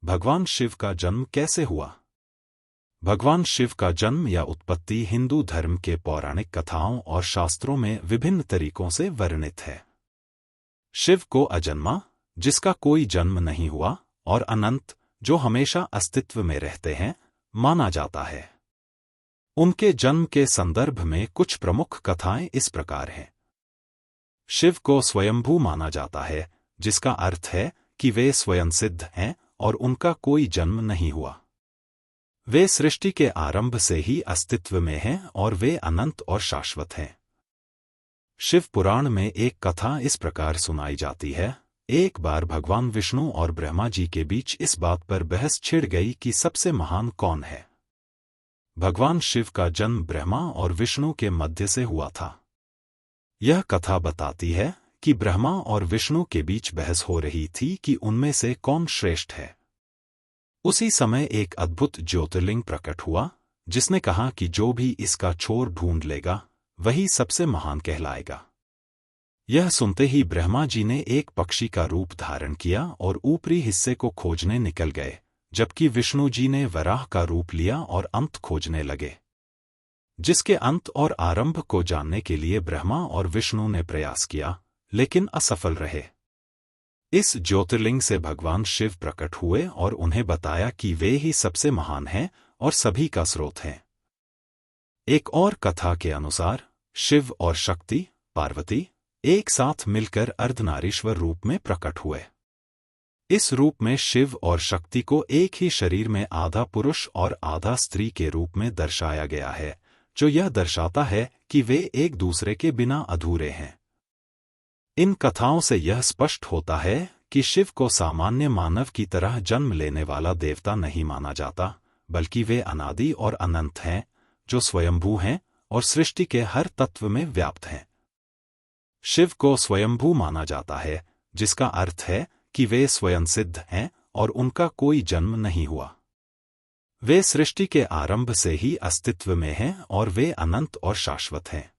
भगवान शिव का जन्म कैसे हुआ? भगवान शिव का जन्म या उत्पत्ति हिंदू धर्म के पौराणिक कथाओं और शास्त्रों में विभिन्न तरीकों से वर्णित है। शिव को अजन्मा, जिसका कोई जन्म नहीं हुआ, और अनंत, जो हमेशा अस्तित्व में रहते हैं, माना जाता है। उनके जन्म के संदर्भ में कुछ प्रमुख कथाएं इस प्रकार हैं। शिव को स्वयंभू माना जाता है, जिसका अर्थ है कि वे स्वयं सिद्ध हैं और उनका कोई जन्म नहीं हुआ। वे सृष्टि के आरंभ से ही अस्तित्व में हैं और वे अनंत और शाश्वत हैं। शिव पुराण में एक कथा इस प्रकार सुनाई जाती है। एक बार भगवान विष्णु और ब्रह्मा जी के बीच इस बात पर बहस छिड़ गई कि सबसे महान कौन है। भगवान शिव का जन्म ब्रह्मा और विष्णु के मध्य से हुआ था। यह कथा बताती है कि ब्रह्मा और विष्णु के बीच बहस हो रही थी कि उनमें से कौन श्रेष्ठ है। उसी समय एक अद्भुत ज्योतिर्लिंग प्रकट हुआ, जिसने कहा कि जो भी इसका छोर ढूंढ लेगा, वही सबसे महान कहलाएगा। यह सुनते ही ब्रह्मा जी ने एक पक्षी का रूप धारण किया और ऊपरी हिस्से को खोजने निकल गए, जबकि विष्णु जी ने वराह का रूप लिया और अंत खोजने लगे। जिसके अंत और आरंभ को जानने के लिए ब्रह्मा और विष्णु ने प्रयास किया, लेकिन असफल रहे। इस ज्योतिर्लिंग से भगवान शिव प्रकट हुए और उन्हें बताया कि वे ही सबसे महान हैं और सभी का स्रोत हैं। एक और कथा के अनुसार शिव और शक्ति, पार्वती, एक साथ मिलकर अर्धनारीश्वर रूप में प्रकट हुए। इस रूप में शिव और शक्ति को एक ही शरीर में आधा पुरुष और आधा स्त्री के रूप में दर्शाया गया है, जो यह दर्शाता है कि वे एक दूसरे के बिना अधूरे हैं। इन कथाओं से यह स्पष्ट होता है कि शिव को सामान्य मानव की तरह जन्म लेने वाला देवता नहीं माना जाता, बल्कि वे अनादि और अनंत हैं, जो स्वयंभू हैं और सृष्टि के हर तत्व में व्याप्त हैं। शिव को स्वयंभू माना जाता है, जिसका अर्थ है कि वे स्वयं सिद्ध हैं और उनका कोई जन्म नहीं हुआ। वे सृष्टि के आरंभ से ही अस्तित्व में हैं और वे अनंत और शाश्वत हैं।